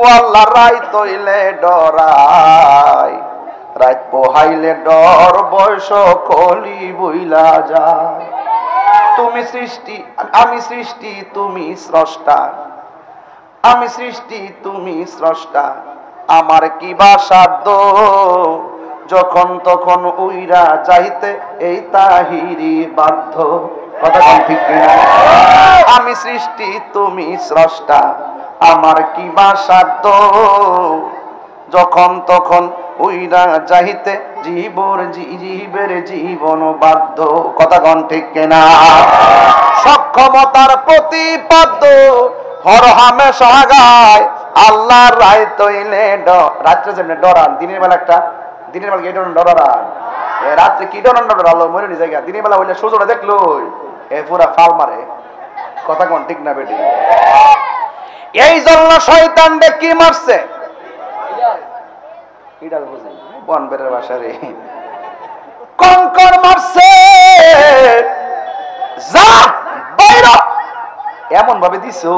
ও আল্লাহ রাইত হইলে ডরাই, রাত পোহাইলে ডর, বয়স কলি বইলা যায়। তুমি সৃষ্টি আমি সৃষ্টি, তুমি স্রষ্টা, আমি সৃষ্টি তুমি স্রষ্টা, আমার কি বা সাধ্য যখন তখন উইরা যাইতে এই তাহিরি বাধ্য। কথা কোন ঠিক কিনা? আমি সৃষ্টি তুমি স্রষ্টা, আমার কি বা সাধ্য যখন তখন উইরা যাইতে জীবের জীবন বাধ্য। কথা কোন ঠিক কিনা? সক্ষমতার প্রতিপাদ্য হর হামেশা গায়, আল্লাহর রায় তৈলে রাত্রে যেমনি ডরান, দিনের বেলা কি ডরান, রাত্রে কি ডরালো মরে নি জায়গা, দিনের বেলা হইলে সূর্যটা দেখলো এ পুরা ফাল মারে। কথা কোন ঠিক না বেটি? এই জন্য শয়তান কি মারছে, বন বেরের বাসা রে, কঙ্কর মারছে, যা বাইরে এমন ভাবে দিছো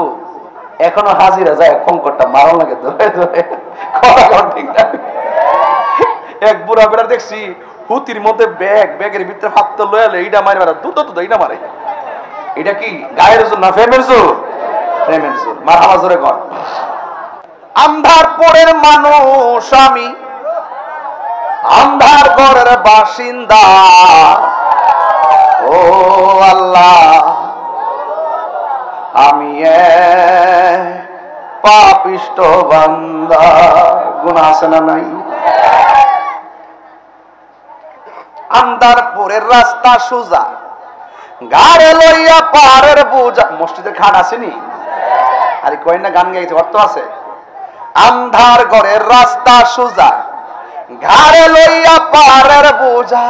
এখনো হাজিরা যায় কঙ্করটা মারা লাগে ধরে ধরে। ঠিক না? এক বুড়া বেড়া দেখছি হুতির মধ্যে ব্যাগের ভিতরে হাত তো লয়ালে এইটা মারে মারা দুধ তো এইটা মারে। এটা কি গায়ের জোর না ফেমের জোর? ফেমের জোর। মার হাওয়া জোরে কর। আন্ধারপুরের মানুষ আমি, আন্ধার ঘরের বাসিন্দা, ও আল্লাহ আমি পাপিষ্ট বান্দা। গুনাহ আছে না নাই? আন্ধারপুরের রাস্তা সোজা, গাড়ে লইয়া পাহাড়ের বোঝা। মসজিদের খাট আসেনি? আরে কই না গান গাইছে, অর্থ আছে। আন্ধার ঘরের রাস্তা সোজা, ঘাড়ে লইয়া পাহাড়ের বোঝা,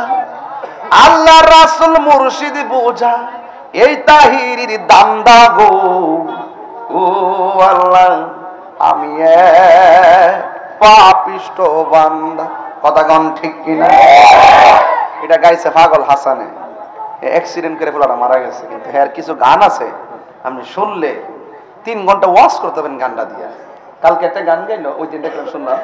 আল্লাহ রাসূল মুর্শিদ বোঝা, এই তাহিরির দান্দা গো। ও আল্লাহ আমি পাপিষ্ট বান্দা। কথা কোন ঠিক কিনা? এটা গাইছে পাগল হাসানে, অ্যাক্সিডেন্ট করে ফেলাটা মারা গেছে। কিন্তু এর কিছু গান আছে আপনি শুনলে 3 ঘন্টা ওয়াজ করতে পারেন গানটা দিয়া। কালকে একটা গান গাইলো, ওই দিন দেখলাম শুনলাম